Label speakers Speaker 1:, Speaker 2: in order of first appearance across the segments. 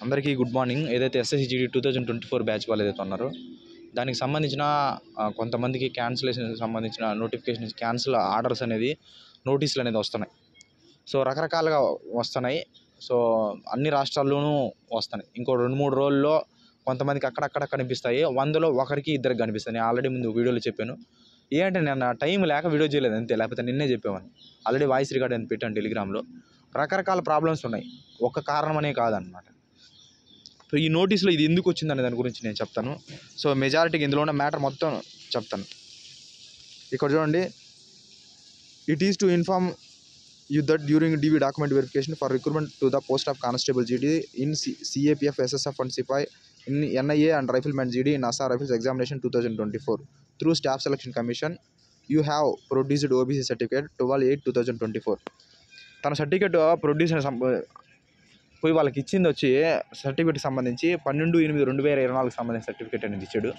Speaker 1: అందరికీ good morning. ఏదైతే SSC GD 2024 batch వాళ్ళు ఏదైతే ఉన్నారో దానికి సంబంధించిన కొంతమందికి క్యాన్సిలేషన్కి సంబంధించిన నోటిఫికేషన్స్, క్యాన్సిల్ ఆర్డర్స్ అనేది నోటీసులు అనేది వస్తున్నాయి. సో రకరకాలుగా వస్తున్నాయి. సో అన్ని రాష్ట్రాల్లోనూ వస్తున్నాయి. ఇంకో 2-3 రోజుల్లో కొంతమందికి అక్కడక్కడ కనిపిస్తాయి. 100లో ఒకరికి ఇద్దరికి కనిపిస్తాయి. నేను ఆల్రెడీ ముందు వీడియోలో చెప్పాను. ఏంటంటే నేను టైం లేక వీడియో చేయలేదు అంతే, లేకపోతే నిన్నే చెప్పేవాడిని. ఆల్రెడీ వాయిస్ రికార్డ్ అని పెట్టాను టెలిగ్రామ్లో. రకరకాల ప్రాబ్లమ్స్ ఉన్నాయి, ఒక్క కారణమనే కాదనమాట. సో ఈ నోటీస్లో ఇది ఎందుకు వచ్చిందనే దాని గురించి నేను చెప్తాను. సో మెజారిటీకి ఇందులో ఉన్న మ్యాటర్ మొత్తం చెప్తాను. ఇక్కడ చూడండి, it is to inform you that during DV document verification for recruitment to the post of constable GD in CAPF, SSF and sepoy in NIA and riflemen GD in Assam Rifles examination 2024 through Staff Selection Commission you have produced OBC certificate 12/8/2024. తన certificate produce పోయి వాళ్ళకి ఇచ్చింది వచ్చి సర్టిఫికేట్కి సంబంధించి 12/8/2024 సంబంధించిన certificate అనేది ఇచ్చాడు.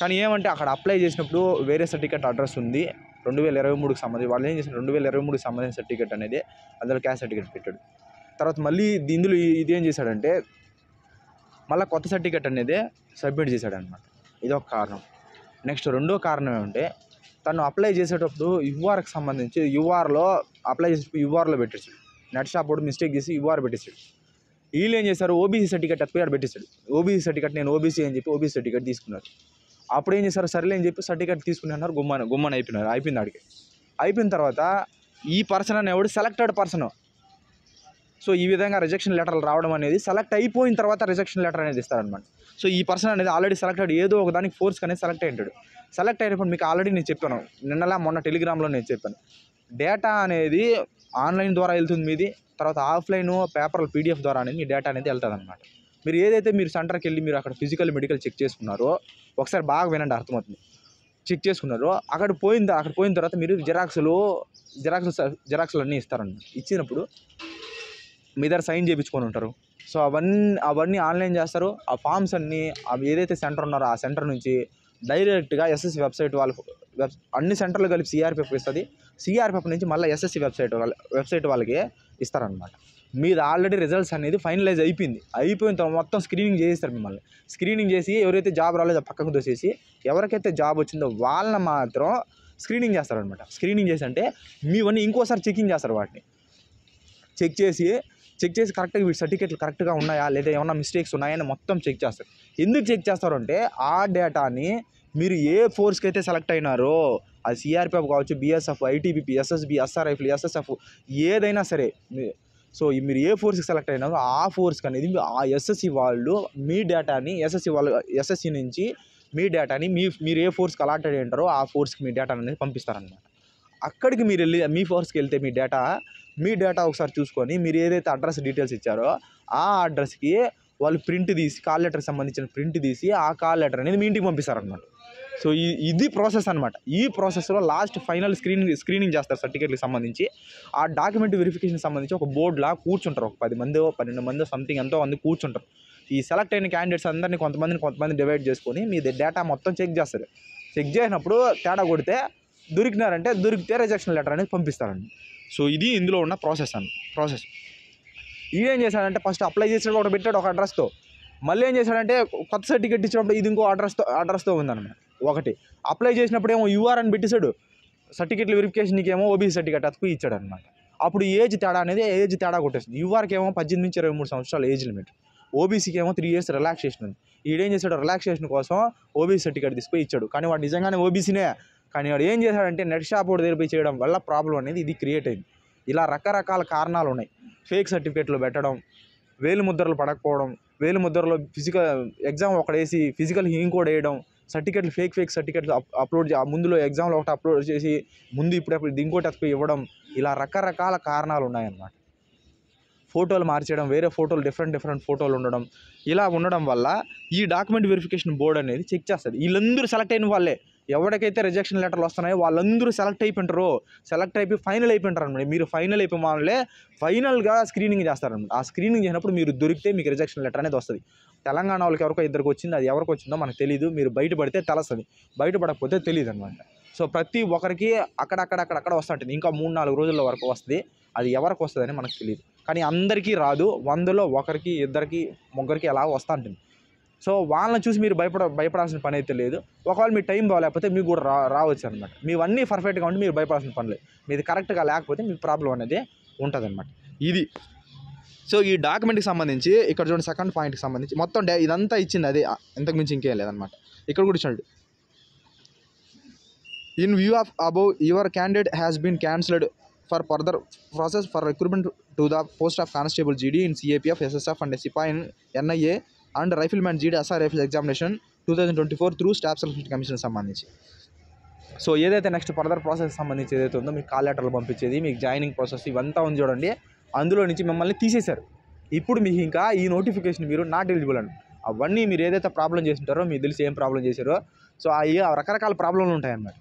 Speaker 1: కానీ ఏమంటే అక్కడ అప్లై చేసినప్పుడు వేరే సర్టిఫికేట్ అడ్రస్ ఉంది 2023కి సంబంధించి. వాళ్ళు ఏం చేసిన 2023కి సంబంధించిన సర్టిఫికేట్ అనేది అందులో క్యాస్ట్ సర్టిఫికేట్ పెట్టాడు. తర్వాత మళ్ళీ ఇందులో ఇదేం చేశాడంటే మళ్ళీ కొత్త సర్టిఫికేట్ అనేది సబ్మిట్ చేశాడనమాట. ఇదొక కారణం. నెక్స్ట్ రెండో కారణం ఏమంటే తను అప్లై చేసేటప్పుడు యూఆర్కి సంబంధించి యూఆర్లో అప్లై చేసేటప్పుడు యూఆర్లో పెట్టేసాడు. నెట్ షాప్ కూడా మిస్టేక్ చేసి యూఆర్ పెట్టేసాడు. వీళ్ళు ఏం చేశారు, ఓబీసీ సర్టిఫికేట్ అక్కడ పెట్టేశాడు. ఓబీసీ సర్టిఫికేట్ నేను ఓబీసీ అని చెప్పి ఓబీసీ సర్టిఫికేట్ తీసుకున్నారు. అప్పుడు ఏం చేశారు, సర్లే అని చెప్పి సర్టిఫికేట్ తీసుకుని అన్నారు. గుమ్మని అయిపోయింది ఆడికి. అయిపోయిన తర్వాత ఈ పర్సన్ అనేవాడు సెలెక్టెడ్ పర్సన్. సో ఈ విధంగా రిజెక్షన్ లెటర్లు రావడం అనేది సెలెక్ట్ అయిపోయిన తర్వాత రిజెక్షన్ లెటర్ అనేది ఇస్తారనమాట. సో ఈ పర్సన్ అనేది ఆల్రెడీ సెలెక్టెడ్, ఏదో ఒక దానికి ఫోర్స్ అనేది సెలెక్ట్ అయ్యాడు. సెలెక్ట్ అయినప్పుడు మీకు ఆల్రెడీ నేను చెప్పాను, మొన్న టెలిగ్రామ్లో నేను చెప్పాను. డేటా అనేది ఆన్లైన్ ద్వారా వెళ్తుంది మీది, తర్వాత ఆఫ్లైన్ పేపర్లు పీడిఎఫ్ ద్వారా అనేది మీ డేటా అనేది వెళ్తుంది అనమాట. మీరు ఏదైతే మీరు సెంటర్కి వెళ్ళి మీరు అక్కడ ఫిజికల్ మెడికల్ చెక్ చేసుకున్నారో ఒకసారి బాగా వినండి, అర్థమవుతుంది. చెక్ చేసుకున్నారో అక్కడ పోయిన తర్వాత మీరు జిరాక్స్లు అన్నీ ఇస్తారన్నమాట. ఇచ్చినప్పుడు మీ దగ్గర సైన్ చేయించుకొని ఉంటారు. సో అవన్నీ ఆన్లైన్ చేస్తారు. ఆ ఫామ్స్ అన్నీ ఏదైతే సెంటర్ ఉన్నారో ఆ సెంటర్ నుంచి డైరెక్ట్గా ఎస్ఎస్సి వెబ్సైట్ అన్ని సెంటర్లు కలిపి సిఆర్పిఎఫ్ ఇస్తుంది. సిఆర్పిఎఫ్ నుంచి మళ్ళీ ఎస్ఎస్సి వెబ్సైట్ వాళ్ళకి ఇస్తారనమాట. మీది ఆల్రెడీ రిజల్ట్స్ అనేది ఫైనలైజ్ అయిపోయిన తర్వాత మొత్తం స్క్రీనింగ్ చేస్తారు. మిమ్మల్ని స్క్రీనింగ్ చేసి ఎవరైతే జాబ్ రాలేదో పక్కకు దోసేసి ఎవరికైతే జాబ్ వచ్చిందో వాళ్ళని మాత్రం స్క్రీనింగ్ చేస్తారనమాట. స్క్రీనింగ్ చేసి అంటే మీవన్నీ ఇంకోసారి చెకింగ్ చేస్తారు. వాటిని చెక్ చేసి కరెక్ట్గా వీటి సర్టిఫికేట్లు కరెక్ట్గా ఉన్నాయా లేదా ఏమన్నా మిస్టేక్స్ ఉన్నాయని మొత్తం చెక్ చేస్తారు. ఎందుకు చెక్ చేస్తారు అంటే ఆ డేటాని మీరు ఏ ఫోర్స్కి అయితే సెలెక్ట్ అయినారో, అది సిఆర్పిఎఫ్ కావచ్చు, BSF, ITBP, SSB, SR rifle, SSF ఏదైనా సరే, సో మీరు ఏ ఫోర్స్కి సెలెక్ట్ అయినారో ఆ ఫోర్స్కి అనేది ఆ ఎస్ఎస్సి వాళ్ళు మీ డేటాని ఎస్ఎస్సి నుంచి మీ డేటాని మీరు ఏ ఫోర్స్కి అలాటెడ్ ఉంటారో ఆ ఫోర్స్కి మీ డేటా అనేది పంపిస్తారనమాట. అక్కడికి మీరు వెళ్ళి మీ ఫోర్స్కి వెళ్తే మీ డేటా ఒకసారి చూసుకొని మీరు ఏదైతే అడ్రస్ డీటెయిల్స్ ఇచ్చారో ఆ అడ్రస్కి వాళ్ళు ప్రింట్ తీసి కాల్ లెటర్కి సంబంధించిన ప్రింట్ తీసి ఆ కాల్ లెటర్ అనేది మీ ఇంటికి పంపిస్తారనమాట. సో ఇది ప్రాసెస్ అనమాట. ఈ ప్రాసెస్లో లాస్ట్ ఫైనల్ స్క్రీనింగ్ చేస్తారు సర్టిఫికేట్కి సంబంధించి. ఆ డాక్యుమెంట్ వెరిఫికేషన్కి సంబంధించి ఒక బోర్డులా కూర్చుంటారు. ఒక 10 మందో 12 మందో సంథింగ్ ఎంతో మంది కూర్చుంటారు. ఈ సెలెక్ట్ అయిన క్యాండిడేట్స్ అందరినీ కొంతమంది డివైడ్ చేసుకొని మీ డేటా మొత్తం చెక్ చేస్తారు. చెక్ చేసినప్పుడు తేడా కొడితే దొరికితే రిజెక్షన్ లెటర్ అనేది పంపిస్తారండి. సో ఇది ఇందులో ఉన్న ప్రాసెస్. ఇదేం చేశాడంటే ఫస్ట్ అప్లై చేసినప్పుడు ఒకటి పెట్టాడు ఒక అడ్రస్తో. మళ్ళీ ఏం చేశాడంటే కొత్త సర్టిఫికేట్ ఇచ్చినప్పుడు ఇది ఇంకో అడ్రస్తో ఉందన్నమాట. ఒకటి అప్లై చేసినప్పుడు ఏమో యూఆర్ అని పెట్టేశాడు. సర్టిఫికేట్ల వెరిఫికేషన్కి ఏమో ఓబీసీ సర్టిఫికేట్ అతుకు ఇచ్చాడు అనమాట. అప్పుడు ఏజ్ తేడా కొట్టేస్తుంది. యూఆర్కి ఏమో 18 నుంచి 23 సంవత్సరాలు ఏజ్ లిమిట్, ఓబీసీకి ఏమో 3 years రిలాక్సేషన్ ఉంది. ఈడేం చేశాడు, రిలాక్సేషన్ కోసం ఓబీసీ సర్టిఫికేట్ తీసుకుపోయి ఇచ్చాడు. కానీ వాడు నిజంగానే ఓబీసీనే. కానీ వాడు ఏం చేశాడంటే నెట్ షాప్ ఒకటి తెరిపి చేయడం వల్ల ప్రాబ్లం అనేది ఇది క్రియేట్ అయింది. ఇలా రకరకాల కారణాలు ఉన్నాయి. ఫేక్ సర్టిఫికేట్లు పెట్టడం, వేలు ముద్రలు పడకపోవడం, వేలు ముద్రలో ఫిజికల్ ఎగ్జామ్ ఒకటేసి ఫిజికల్ ఇంకోటి వేయడం, సర్టిఫికేట్లు ఫేక్ సర్టిఫికేట్లు ముందులో ఎగ్జామ్లో ఒకటి అప్లోడ్ చేసి ఇప్పుడు ఇంకోటి అతుకు ఇవ్వడం, ఇలా రకరకాల కారణాలు ఉన్నాయన్నమాట. ఫోటోలు మార్చేయడం, వేరే ఫోటోలు డిఫరెంట్ ఫోటోలు ఉండడం, ఇలా ఉండడం వల్ల ఈ డాక్యుమెంట్ వెరిఫికేషన్ బోర్డు అనేది చెక్ చేస్తుంది. వీళ్ళందరూ సెలెక్ట్ అయిన వాళ్ళే. ఎవరికైతే రిజెక్షన్ లెటర్లు వస్తున్నాయో వాళ్ళందరూ సెలెక్ట్ అయిపోయి ఫైనల్ అయిపోయింటారు అనమాట. మీరు ఫైనల్ అయిపోయిన వాళ్ళే ఫైనల్గా స్క్రీనింగ్ చేస్తారనమాట. ఆ స్క్రీనింగ్ చేసినప్పుడు మీరు దొరికితే మీకు రిజెక్షన్ లెటర్ అనేది వస్తుంది. తెలంగాణ వాళ్ళకి ఎవరికో ఇద్దరికి వచ్చింది, అది ఎవరికి వచ్చిందో మనకు తెలియదు. మీరు బయటపడితే తెలుస్తుంది, బయటపడకపోతే తెలియదు అనమాట. సో ప్రతి ఒక్కరికి అక్కడక్కడ వస్తుంటుంది. ఇంకా 3-4 రోజుల వరకు వస్తుంది. అది ఎవరికి వస్తుందని మనకు తెలియదు. కానీ అందరికీ రాదు, 100లో ఒకరికి, ఇద్దరికి, ముగ్గురికి అలా వస్తూ ఉంటుంది. సో వాళ్ళని చూసి మీరు భయపడాల్సిన పని అయితే లేదు. ఒకవేళ మీ టైం బాగాలేకపోతే మీకు కూడా రావచ్చు అనమాట. మీవన్నీ పర్ఫెక్ట్గా ఉంటే మీరు భయపడాల్సిన పని లేదు. మీది కరెక్ట్గా లేకపోతే మీకు ప్రాబ్లం అనేది ఉంటుంది అనమాట. ఇది సో ఈ డాక్యుమెంట్కి సంబంధించి ఇక్కడ చూడండి, సెకండ్ పాయింట్కి సంబంధించి మొత్తం ఇదంతా ఇచ్చింది అదే, ఇంతకుమించి ఇంకేం లేదనమాట. ఇక్కడ కూడా ఇచ్చాడు, in view of above your candidate has been cancelled for further process for recruitment to the post of constable GD in CAPF, SSF and sepoy in NIA and rifleman GD SR rifle examination 2024 through Staff Selection Commission సంబంధించి. So ఏదైతే next further process సంబంధించి ఏదైతే ఉందో, మీకు call లెటర్లు పంపించేది, మీకు joining process ఇవంతా ఉంది చూడండి, అందులో నుంచి మిమ్మల్ని తీసేశారు. ఇప్పుడు మీకు ఇంకా ఈ నోటిఫికేషన్ మీరు నాట్ ఎలిజిబుల్ అండి. అవన్నీ మీరు ఏదైతే ప్రాబ్లం చేసింటారో, మీకు తెలిసి ఏం ప్రాబ్లం చేశారో, సో ఆ రకరకాల ప్రాబ్లంలు ఉంటాయన్నమాట.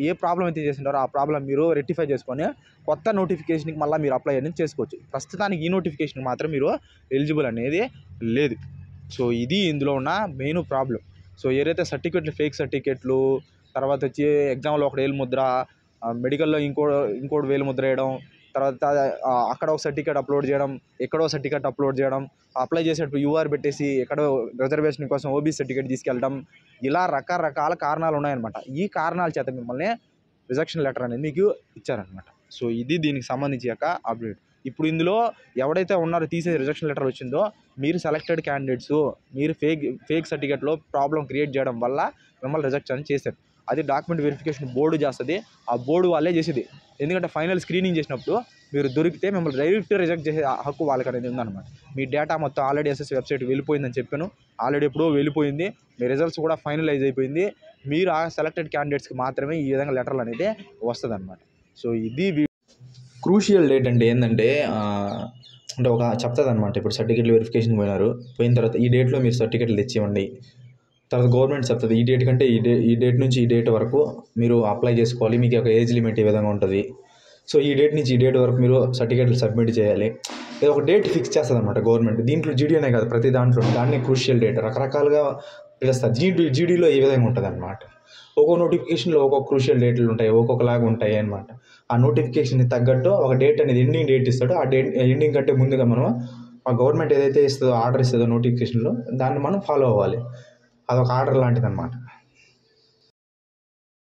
Speaker 1: ఏ ప్రాబ్లం అయితే చేసింటారో ఆ ప్రాబ్లం మీరు రెక్టిఫై చేసుకొని కొత్త నోటిఫికేషన్కి మళ్ళీ మీరు అప్లై అనేది చేసుకోవచ్చు. ప్రస్తుతానికి ఈ నోటిఫికేషన్ మాత్రం మీరు ఎలిజిబుల్ అనేది లేదు. సో ఇది ఇందులో ఉన్న మెయిన్ ప్రాబ్లం. సో ఏదైతే సర్టిఫికెట్లు, ఫేక్ సర్టిఫికెట్లు, తర్వాత వచ్చి ఎగ్జామ్లో ఒక వేలు ముద్ర, మెడికల్లో ఇంకోటి వేలు ముద్ర వేయడం, తర్వాత అక్కడ ఒక సర్టిఫికేట్ అప్లోడ్ చేయడం, ఎక్కడో సర్టిఫికేట్ అప్లోడ్ చేయడం, అప్లై చేసేటప్పుడు యూఆర్ పెట్టేసి ఎక్కడో రిజర్వేషన్ కోసం ఓబీసీ సర్టిఫికేట్ తీసుకెళ్ళడం, ఇలా రకరకాల కారణాలు ఉన్నాయన్నమాట. ఈ కారణాల చేత మిమ్మల్ని రిజెక్షన్ లెటర్ అనేది మీకు ఇచ్చారనమాట. సో ఇది దీనికి సంబంధించి యొక్క అప్డేట్. ఇప్పుడు ఇందులో ఎవడైతే ఉన్నారో తీసే రిజెక్షన్ లెటర్ వచ్చిందో, మీరు సెలెక్టెడ్ క్యాండిడేట్స్, మీరు ఫేక్ సర్టిఫికేట్లో ప్రాబ్లం క్రియేట్ చేయడం వల్ల మిమ్మల్ని రిజెక్ట్ అని చేశారు. అది డాక్యుమెంట్ వెరిఫికేషన్ బోర్డు చేస్తుంది, ఆ బోర్డు వాళ్ళే చేసేది. ఎందుకంటే ఫైనల్ స్క్రీనింగ్ చేసినప్పుడు మీరు దొరికితే మిమ్మల్ని డైరెక్ట్ రిజెక్ట్ చేసే హక్కు వాళ్ళకి అనేది ఉందన్నమాట. మీ డేటా మొత్తం ఆల్రెడీ ఎస్ఎస్సీ వెబ్సైట్ వెళ్ళిపోయిందని చెప్పాను, ఆల్రెడీ ఎప్పుడో వెళ్ళిపోయింది. మీ రిజల్ట్స్ కూడా ఫైనలైజ్ అయిపోయింది. మీరు ఆ సెలెక్టెడ్ క్యాండిడేట్స్కి మాత్రమే ఈ విధంగా లెటర్లు అనేది వస్తుంది అనమాట. సో ఇది క్రూషియల్ డేట్ అంటే ఏంటంటే ఒక చెప్తుంది అనమాట. ఇప్పుడు సర్టిఫికేట్లు వెరిఫికేషన్ పోయిన తర్వాత ఈ డేట్లో మీరు సర్టిఫికేట్లు తెచ్చివ్వండి. తర్వాత గవర్నమెంట్ చెప్తుంది ఈ డేట్ కంటే ఈ డేట్ నుంచి ఈ డేట్ వరకు మీరు అప్లై చేసుకోవాలి, మీకు ఒక ఏజ్ లిమిట్ ఈ విధంగా ఉంటుంది. సో ఈ డేట్ నుంచి ఈ డేట్ వరకు మీరు సర్టిఫికేట్లు సబ్మిట్ చేయాలి. ఇది ఒక డేట్ ఫిక్స్ చేస్తుంది అనమాట గవర్నమెంట్. దీంట్లో జీడీనే కాదు, ప్రతి దాంట్లో దాన్ని క్రూషియల్ డేట్ రకరకాలుగా పిలుస్తారు. జీడీలో ఈ విధంగా ఉంటుంది అనమాట. ఒక్కొక్క నోటిఫికేషన్లో ఒక్కొక్క క్రూషియల్ డేట్లు ఉంటాయి, ఒక్కొక్కలాగా ఉంటాయి అనమాట. ఆ నోటిఫికేషన్కి తగ్గట్టు ఒక డేట్ అనేది ఎండింగ్ డేట్ ఇస్తాడో, ఆ డేట్ ఎండింగ్ కంటే ముందుగా మనం ఆ గవర్నమెంట్ ఏదైతే ఇస్తుందో ఆర్డర్ ఇస్తుందో నోటిఫికేషన్లో, దాన్ని మనం ఫాలో అవ్వాలి. అదొక ఆర్డర్ లాంటిది అనమాట.